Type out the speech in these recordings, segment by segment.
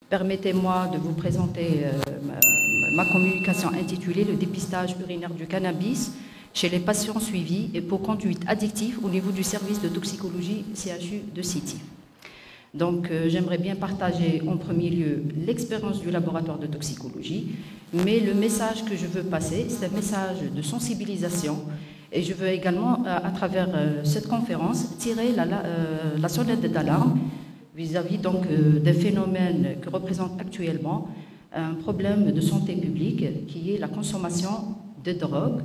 Permettez-moi de vous présenter ma communication intitulée « Le dépistage urinaire du cannabis chez les patients suivis et pour conduite addictive au niveau du service de toxicologie CHU de City ». Donc, j'aimerais bien partager en premier lieu l'expérience du laboratoire de toxicologie, mais le message que je veux passer, c'est un message de sensibilisation et je veux également, à travers cette conférence, tirer la sonnette d'alarme vis-à-vis donc des phénomènes que représente actuellement un problème de santé publique qui est la consommation de drogue.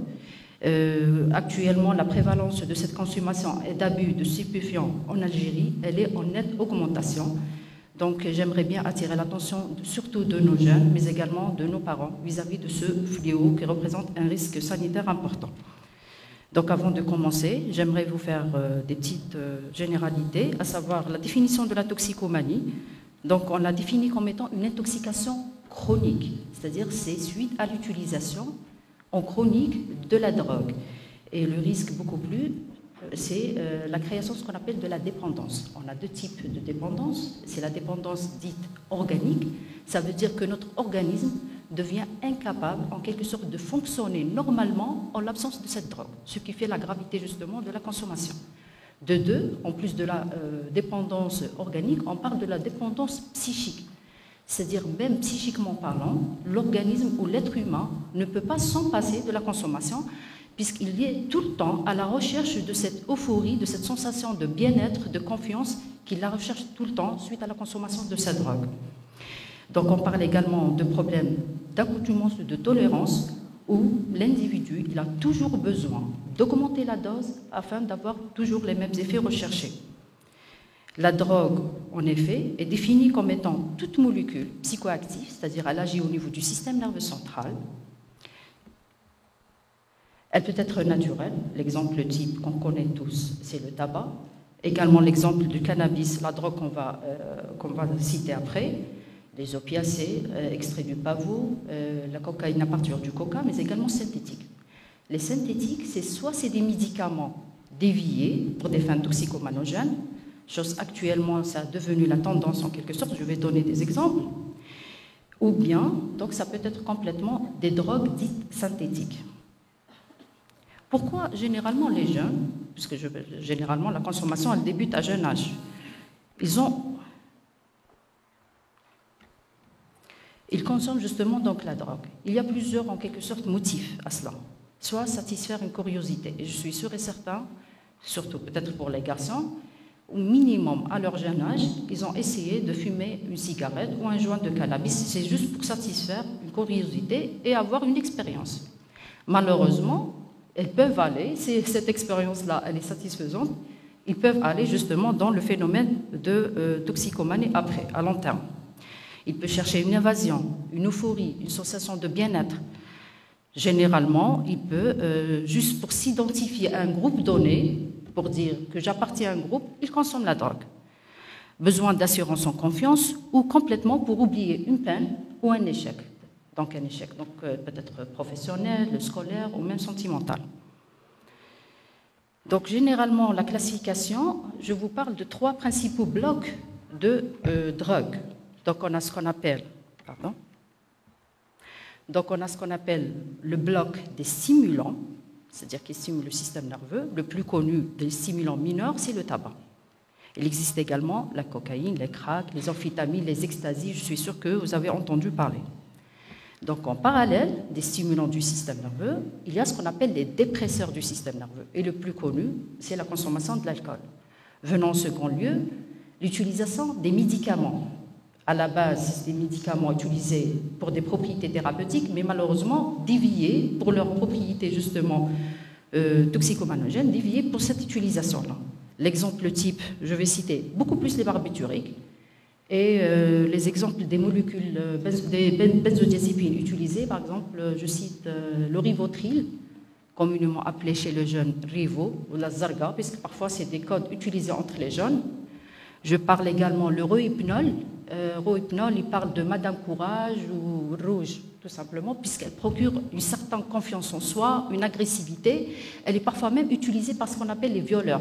Actuellement, la prévalence de cette consommation et d'abus de stupéfiants en Algérie, elle est en nette augmentation. Donc, j'aimerais bien attirer l'attention surtout de nos jeunes, mais également de nos parents vis-à-vis de ce fléau qui représente un risque sanitaire important. Donc, avant de commencer, j'aimerais vous faire des petites généralités, à savoir la définition de la toxicomanie. Donc, on l'a définie comme étant une intoxication chronique, c'est-à-dire c'est suite à l'utilisation en chronique de la drogue. Et le risque beaucoup plus, c'est la création de ce qu'on appelle de la dépendance. On a deux types de dépendance. C'est la dépendance dite organique. Ça veut dire que notre organisme devient incapable, en quelque sorte, de fonctionner normalement en l'absence de cette drogue, ce qui fait la gravité, justement, de la consommation. De deux, en plus de la dépendance organique, on parle de la dépendance psychique. C'est-à-dire, même psychiquement parlant, l'organisme ou l'être humain ne peut pas s'en passer de la consommation, puisqu'il est tout le temps à la recherche de cette euphorie, de cette sensation de bien-être, de confiance, qu'il la recherche tout le temps suite à la consommation de cette drogue. Donc, on parle également de problèmes d'accoutumance, de tolérance, où l'individu il a toujours besoin d'augmenter la dose afin d'avoir toujours les mêmes effets recherchés. La drogue, en effet, est définie comme étant toute molécule psychoactive, c'est-à-dire elle agit au niveau du système nerveux central. Elle peut être naturelle, l'exemple type qu'on connaît tous, c'est le tabac. Également l'exemple du cannabis, la drogue qu'on va citer après. Les opiacés, extraits du pavot, la cocaïne à partir du coca, mais également synthétiques. Les synthétiques, c'est des médicaments déviés pour des fins toxicomanogènes, chose actuellement, ça a devenu la tendance en quelque sorte, je vais donner des exemples, ou bien, donc ça peut être complètement des drogues dites synthétiques. Pourquoi généralement les jeunes, puisque généralement la consommation elle débute à jeune âge, ils consomment justement donc la drogue. Il y a plusieurs, en quelque sorte, motifs à cela. Soit satisfaire une curiosité, et je suis sûre et certain, surtout peut-être pour les garçons, au minimum à leur jeune âge, ils ont essayé de fumer une cigarette ou un joint de cannabis. C'est juste pour satisfaire une curiosité et avoir une expérience. Malheureusement, elles peuvent aller, si cette expérience-là elle est satisfaisante, ils peuvent aller justement dans le phénomène de toxicomanie après, à long terme. Il peut chercher une évasion, une euphorie, une sensation de bien-être. Généralement, il peut, juste pour s'identifier à un groupe donné, pour dire que j'appartiens à un groupe, il consomme la drogue. Besoin d'assurance en confiance ou complètement pour oublier une peine ou un échec. Donc un échec peut-être professionnel, scolaire ou même sentimental. Donc généralement, la classification, je vous parle de 3 principaux blocs de drogue. Donc on a ce qu'on appelle, le bloc des stimulants, c'est-à-dire qui stimule le système nerveux. Le plus connu des stimulants mineurs, c'est le tabac. Il existe également la cocaïne, les cracks, les amphétamines, les extasies, je suis sûre que vous avez entendu parler. Donc en parallèle des stimulants du système nerveux, il y a ce qu'on appelle les dépresseurs du système nerveux. Et le plus connu, c'est la consommation de l'alcool. Venant en second lieu, l'utilisation des médicaments. À la base, c'est des médicaments utilisés pour des propriétés thérapeutiques, mais malheureusement déviés pour leurs propriétés justement toxicomanogènes, déviés pour cette utilisation-là. L'exemple type, je vais citer beaucoup plus les barbituriques et les exemples des molécules des benzodiazépines utilisées, par exemple, je cite le Rivotril, communément appelé chez les jeunes Rivo ou la Zarga, puisque parfois c'est des codes utilisés entre les jeunes. Je parle également le Rohypnol. Rohypnol, il parle de Madame Courage ou Rouge, tout simplement, puisqu'elle procure une certaine confiance en soi, une agressivité. Elle est parfois même utilisée par ce qu'on appelle les violeurs,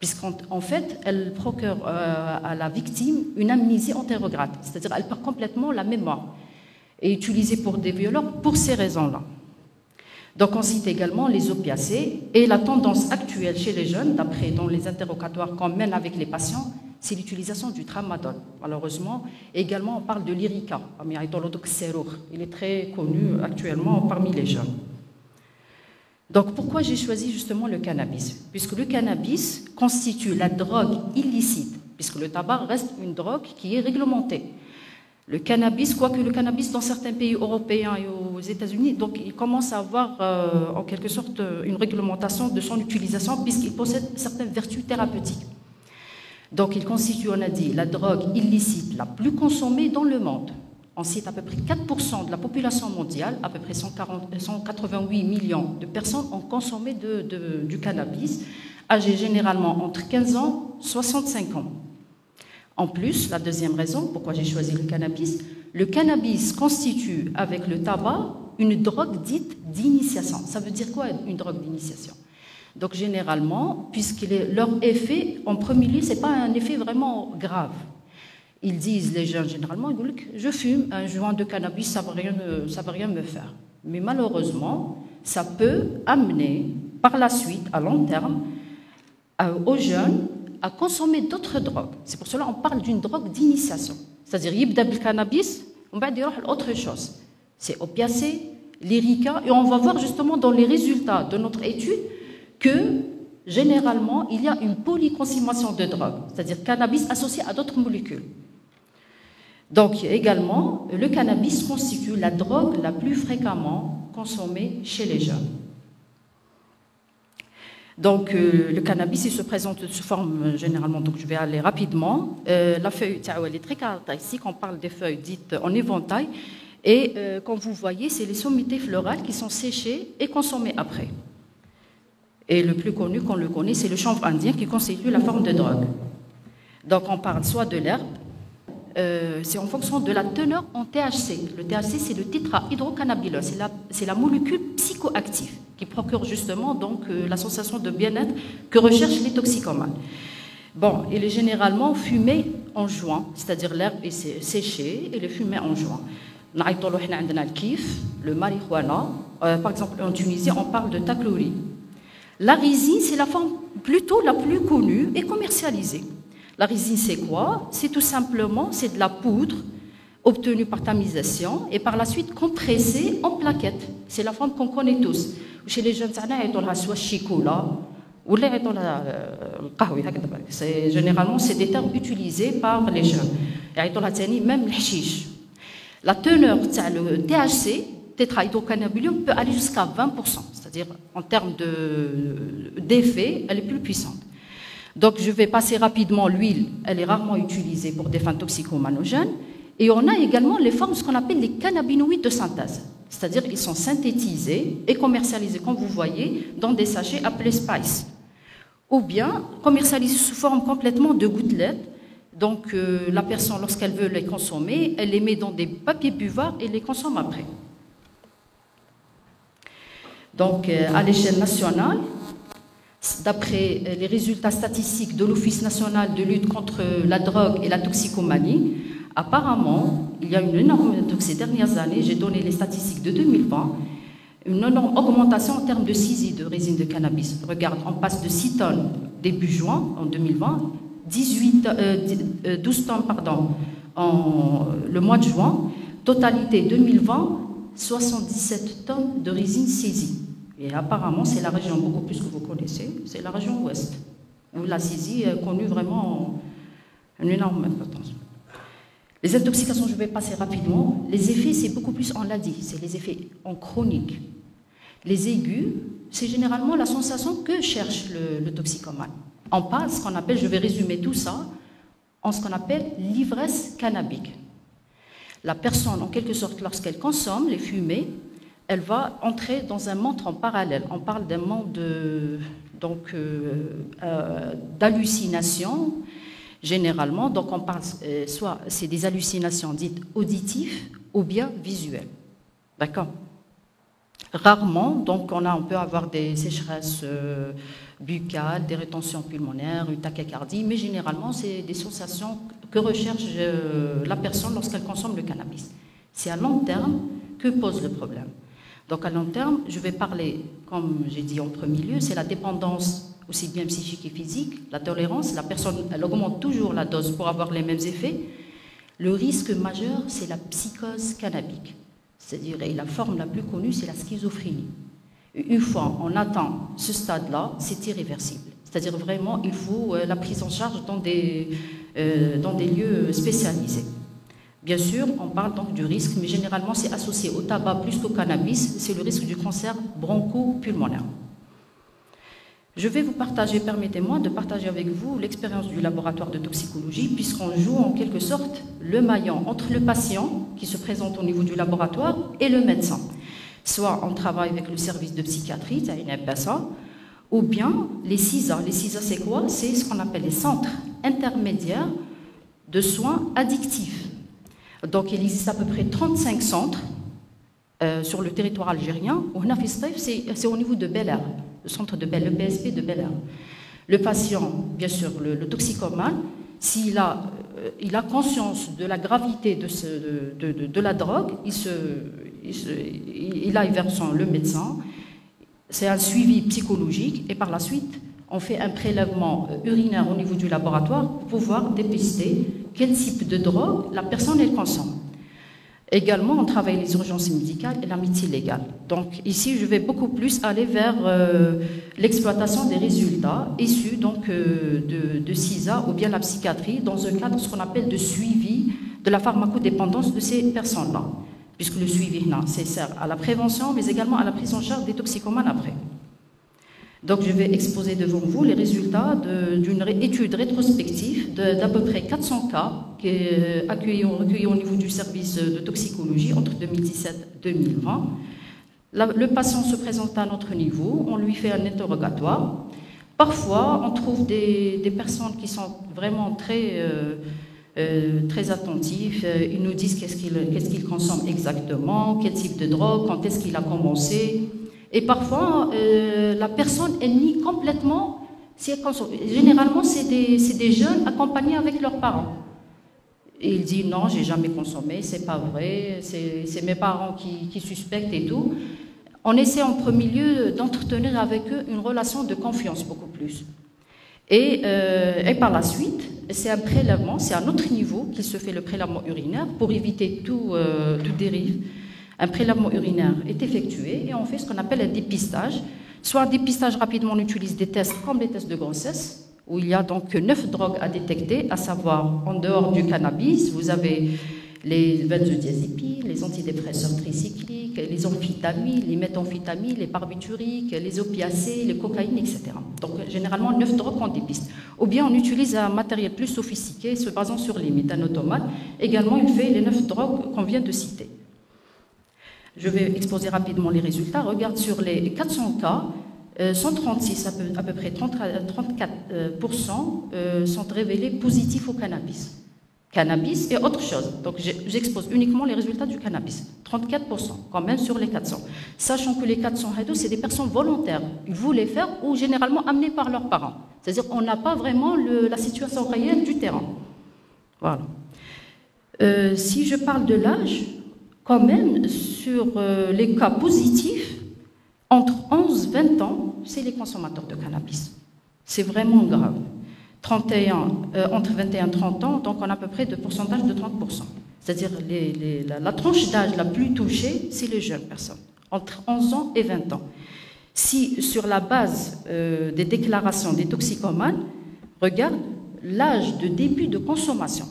puisqu'en fait, elle procure à la victime une amnésie antérograde, c'est-à-dire elle perd complètement la mémoire, et utilisée pour des violeurs pour ces raisons-là. Donc on cite également les opiacés, et la tendance actuelle chez les jeunes, d'après dans les interrogatoires qu'on mène avec les patients, c'est l'utilisation du tramadol, malheureusement. Et également, on parle de l'Irica, il est très connu actuellement parmi les jeunes. Donc pourquoi j'ai choisi justement le cannabis? Puisque le cannabis constitue la drogue illicite, puisque le tabac reste une drogue qui est réglementée. Le cannabis, quoique le cannabis dans certains pays européens et aux États-Unis, donc il commence à avoir en quelque sorte une réglementation de son utilisation puisqu'il possède certaines vertus thérapeutiques. Donc il constitue, on a dit, la drogue illicite la plus consommée dans le monde. On cite à peu près 4% de la population mondiale, à peu près 188 millions de personnes ont consommé du cannabis, âgées généralement entre 15 ans et 65 ans. En plus, la deuxième raison pourquoi j'ai choisi le cannabis constitue avec le tabac une drogue dite d'initiation. Ça veut dire quoi une drogue d'initiation? Donc généralement, leur effet, en premier lieu, ce n'est pas un effet vraiment grave. Ils disent, les jeunes généralement, ils disent, je fume un joint de cannabis, ça ne va rien me faire. Mais malheureusement, ça peut amener par la suite, à long terme, aux jeunes à consommer d'autres drogues. C'est pour cela qu'on parle d'une drogue d'initiation. C'est-à-dire, yibda bil cannabis, on va dire autre chose. C'est opiacé, l'Irica, et on va voir justement dans les résultats de notre étude que généralement, il y a une polyconsommation de drogue, c'est-à-dire cannabis associé à d'autres molécules. Donc également, le cannabis constitue la drogue la plus fréquemment consommée chez les jeunes. Donc le cannabis il se présente sous forme généralement, donc je vais aller rapidement. La feuille elle est très caractéristique, on parle des feuilles dites en éventail, et comme vous voyez, c'est les sommités florales qui sont séchées et consommées après. Et le plus connu qu'on le connaît, c'est le chanvre indien qui constitue la forme de drogue. Donc on parle soit de l'herbe, c'est en fonction de la teneur en THC. Le THC, c'est le tétrahydrocannabinol, c'est la molécule psychoactive qui procure justement donc, la sensation de bien-être que recherchent les toxicomanes. Bon, il est généralement fumé en joint, c'est-à-dire l'herbe est séchée et il est fumé en joint. Le marijuana, par exemple en Tunisie, on parle de taklouri. La résine, c'est la forme plutôt la plus connue et commercialisée. La résine, c'est quoi? C'est tout simplement c'est de la poudre obtenue par tamisation et par la suite compressée en plaquettes. C'est la forme qu'on connaît tous. Chez les jeunes, soit chicola ou généralement, c'est des termes utilisés par les jeunes. Même le hashish. La teneur le THC, tétrahydrocannabinol, peut aller jusqu'à 20%. C'est-à-dire, en termes d'effet, elle est plus puissante. Donc, je vais passer rapidement l'huile. Elle est rarement utilisée pour des fins toxicomanogènes. Et on a également les formes, ce qu'on appelle les cannabinoïdes de synthèse. C'est-à-dire qu'ils sont synthétisés et commercialisés, comme vous voyez, dans des sachets appelés Spice. Ou bien commercialisés sous forme complètement de gouttelettes. Donc, la personne, lorsqu'elle veut les consommer, elle les met dans des papiers buvards et les consomme après. Donc, à l'échelle nationale, d'après les résultats statistiques de l'Office national de lutte contre la drogue et la toxicomanie, apparemment, il y a une énorme, donc ces dernières années, j'ai donné les statistiques de 2020, une énorme augmentation en termes de saisie de résine de cannabis. Regarde, on passe de 6 tonnes début juin en 2020, 12 tonnes le mois de juin, totalité 2020, 77 tonnes de résine saisie. Et apparemment, c'est la région beaucoup plus que vous connaissez, c'est la région ouest, où la saisie a connu vraiment une énorme importance. Les intoxications, je vais passer rapidement. Les effets, c'est beaucoup plus, on l'a dit, c'est les effets en chronique. Les aigus, c'est généralement la sensation que cherche le toxicomane. On parle, ce qu'on appelle, je vais résumer tout ça, en ce qu'on appelle l'ivresse cannabique. La personne, en quelque sorte, lorsqu'elle consomme les fumées, elle va entrer dans un monde en parallèle. On parle d'un monde d'hallucinations, généralement. Donc on parle, soit c'est des hallucinations dites auditives ou bien visuelles. D'accord? Rarement, donc on peut avoir des sécheresses buccales, des rétentions pulmonaires, une tachycardie, mais généralement, c'est des sensations que recherche la personne lorsqu'elle consomme le cannabis. C'est à long terme que pose le problème. Donc à long terme, je vais parler, comme j'ai dit en premier lieu, c'est la dépendance aussi bien psychique et physique, la tolérance, la personne, elle augmente toujours la dose pour avoir les mêmes effets. Le risque majeur, c'est la psychose cannabique. C'est-à-dire, et la forme la plus connue, c'est la schizophrénie. Une fois on atteint ce stade-là, c'est irréversible. C'est-à-dire vraiment, il faut la prise en charge dans des lieux spécialisés. Bien sûr, on parle donc du risque, mais généralement c'est associé au tabac plus qu'au cannabis, c'est le risque du cancer broncho-pulmonaire. Je vais vous partager, permettez-moi de partager avec vous l'expérience du laboratoire de toxicologie, puisqu'on joue en quelque sorte le maillon entre le patient qui se présente au niveau du laboratoire et le médecin. Soit on travaille avec le service de psychiatrie, ou bien les CISA. Les CISA, c'est quoi? C'est ce qu'on appelle les centres intermédiaires de soins addictifs. Donc il existe à peu près 35 centres sur le territoire algérien. C'est au niveau de Bel Air, le centre de le PSP de Bel Air. Le patient, bien sûr, le toxicomane, s'il a conscience de la gravité de la drogue, il aille vers le médecin. C'est un suivi psychologique et par la suite, on fait un prélèvement urinaire au niveau du laboratoire pour pouvoir dépister quel type de drogue la personne elle consomme. Également, on travaille les urgences médicales et la médecine légale. Donc ici, je vais beaucoup plus aller vers l'exploitation des résultats issus donc, de CISA ou bien la psychiatrie dans un cadre ce qu'on appelle de suivi de la pharmacodépendance de ces personnes-là. Puisque le suivi, c'est sert à la prévention, mais également à la prise en charge des toxicomanes après. Donc je vais exposer devant vous les résultats d'une étude rétrospective d'à peu près 400 cas qui est recueillis au niveau du service de toxicologie entre 2017 et 2020. Le patient se présente à notre niveau, on lui fait un interrogatoire. Parfois, on trouve des personnes qui sont vraiment très attentifs. Ils nous disent qu'est-ce qu'ils consomment exactement, quel type de drogue, quand est-ce qu'il a commencé. Et parfois, la personne elle nie complètement si elle consomme. Généralement, c'est des jeunes accompagnés avec leurs parents. Et il dit non, j'ai jamais consommé, c'est pas vrai, c'est mes parents qui suspectent et tout. On essaie en premier lieu d'entretenir avec eux une relation de confiance beaucoup plus. Et par la suite, c'est un prélèvement, c'est à notre niveau qu'il se fait le prélèvement urinaire pour éviter toute dérive. Un prélèvement urinaire est effectué et on fait ce qu'on appelle un dépistage. Soit un dépistage rapidement, on utilise des tests comme les tests de grossesse, où il y a donc 9 drogues à détecter, à savoir en dehors du cannabis, vous avez les benzodiazépines, les antidépresseurs tricycliques, les amphétamines, les méthamphétamines, les barbituriques, les opiacés, les cocaïnes, etc. Donc généralement 9 drogues qu'on dépiste. Ou bien on utilise un matériel plus sophistiqué se basant sur les méthaneautomates. Également il fait les 9 drogues qu'on vient de citer. Je vais exposer rapidement les résultats. Regarde sur les 400 cas, 136, à peu près 34% sont révélés positifs au cannabis. Cannabis et autre chose. Donc j'expose uniquement les résultats du cannabis. 34%, quand même sur les 400. Sachant que les 400, c'est des personnes volontaires. Ils voulaient faire ou généralement amenés par leurs parents. C'est-à-dire qu'on n'a pas vraiment la situation réelle du terrain. Voilà. Si je parle de l'âge, quand même, sur les cas positifs, entre 11 et 20 ans, c'est les consommateurs de cannabis. C'est vraiment grave. Entre 21 et 30 ans, donc on a à peu près de pourcentage de 30%. C'est-à-dire la tranche d'âge la plus touchée, c'est les jeunes personnes, entre 11 ans et 20 ans. Si sur la base des déclarations des toxicomanes, regarde l'âge de début de consommation.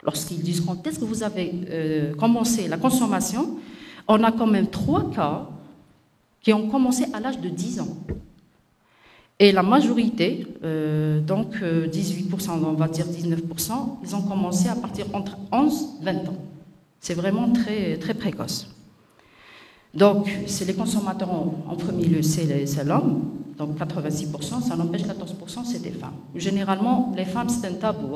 Lorsqu'ils disent quand est-ce que vous avez commencé la consommation, on a quand même 3 cas qui ont commencé à l'âge de 10 ans. Et la majorité, donc 18%, on va dire 19%, ils ont commencé à partir entre 11 et 20 ans. C'est vraiment très, très précoce. Donc, c'est les consommateurs en premier lieu, c'est l'homme, donc 86%, ça n'empêche 14%, c'est des femmes. Généralement, les femmes, c'est un tabou.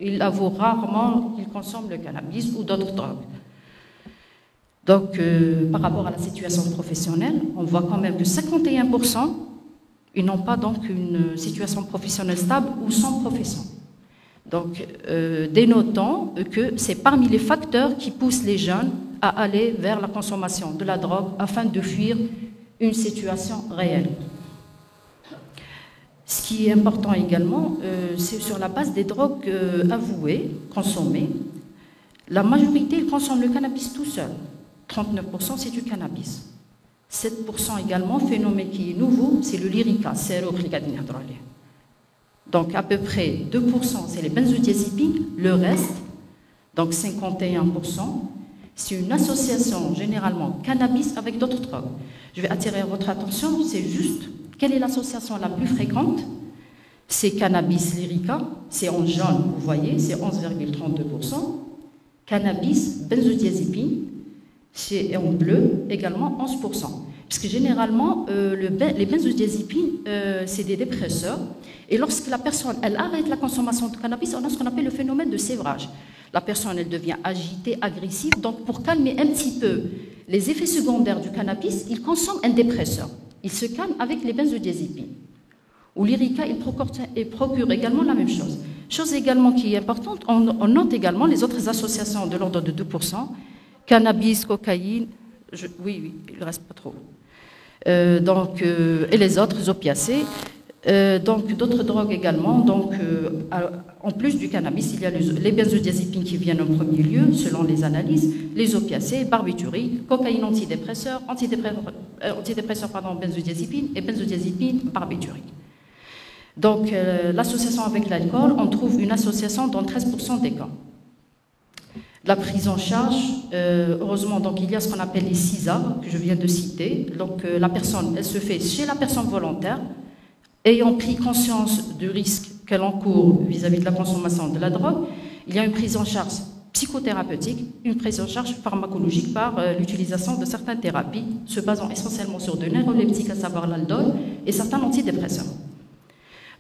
Ils avouent rarement qu'ils consomment le cannabis ou d'autres drogues. Donc, par rapport à la situation professionnelle, on voit quand même que 51%, ils n'ont pas donc une situation professionnelle stable ou sans profession. Donc, dénotant que c'est parmi les facteurs qui poussent les jeunes à aller vers la consommation de la drogue afin de fuir une situation réelle. Ce qui est important également, c'est sur la base des drogues avouées, consommées. La majorité consomme le cannabis tout seul. 39% c'est du cannabis. 7% également, phénomène qui est nouveau, c'est le lyrica, donc à peu près 2% c'est les benzodiazépines, le reste, donc 51%, c'est une association généralement cannabis avec d'autres drogues. Je vais attirer votre attention, c'est juste, quelle est l'association la plus fréquente? C'est cannabis lyrica, c'est en jaune, vous voyez, c'est 11,32%. Cannabis, benzodiazépine, c'est en bleu, également 11%. Puisque généralement, les benzodiazépines, c'est des dépresseurs. Et lorsque la personne elle arrête la consommation de cannabis, on a ce qu'on appelle le phénomène de sévrage. La personne elle devient agitée, agressive. Donc pour calmer un petit peu les effets secondaires du cannabis, il consomme un dépresseur. Il se calme avec les benzodiazépines. Ou l'Irica, il procure également la même chose. Chose également qui est importante, on note également les autres associations de l'ordre de 2%, cannabis, cocaïne, oui, il ne reste pas trop. Et les autres opiacés. Donc d'autres drogues également. Donc, en plus du cannabis, il y a les benzodiazépines qui viennent en premier lieu, selon les analyses, les opiacés, barbiturique, cocaïne antidépresseur, benzodiazépine et benzodiazépine, barbiturique. Donc l'association avec l'alcool, on trouve une association dans 13% des cas. La prise en charge, heureusement, donc, il y a ce qu'on appelle les CISA, que je viens de citer. Donc la personne, elle se fait chez la personne volontaire, ayant pris conscience du risque qu'elle encourt vis-à-vis de la consommation de la drogue. Il y a une prise en charge psychothérapeutique, une prise en charge pharmacologique par l'utilisation de certaines thérapies, se basant essentiellement sur de neuroleptiques, à savoir l'aldol, et certains antidépresseurs.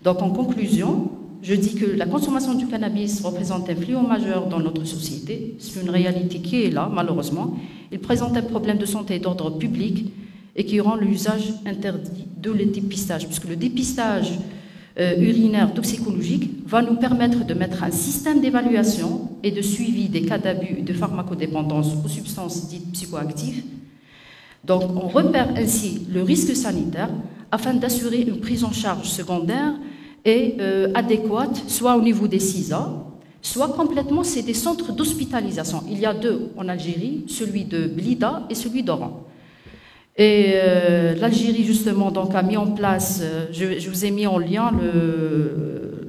Donc en conclusion, je dis que la consommation du cannabis représente un fléau majeur dans notre société. C'est une réalité qui est là, malheureusement. Il présente un problème de santé d'ordre public et qui rend l'usage interdit de le dépistage, puisque le dépistage urinaire toxicologique va nous permettre de mettre un système d'évaluation et de suivi des cas d'abus et de pharmacodépendance aux substances dites psychoactives. Donc on repère ainsi le risque sanitaire afin d'assurer une prise en charge secondaire et adéquate, soit au niveau des CISA, soit complètement, c'est des centres d'hospitalisation. Il y a deux en Algérie, celui de Blida et celui d'Oran. Et l'Algérie, justement, donc, a mis en place, je vous ai mis en lien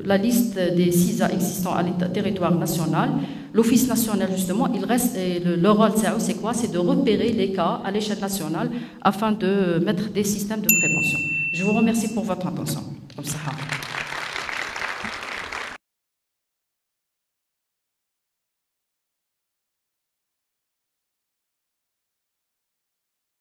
la liste des CISA existants à l'état territoire national. L'Office national, justement, il reste, et le rôle, c'est quoi? C'est de repérer les cas à l'échelle nationale afin de mettre des systèmes de prévention. Je vous remercie pour votre attention. Comme ça.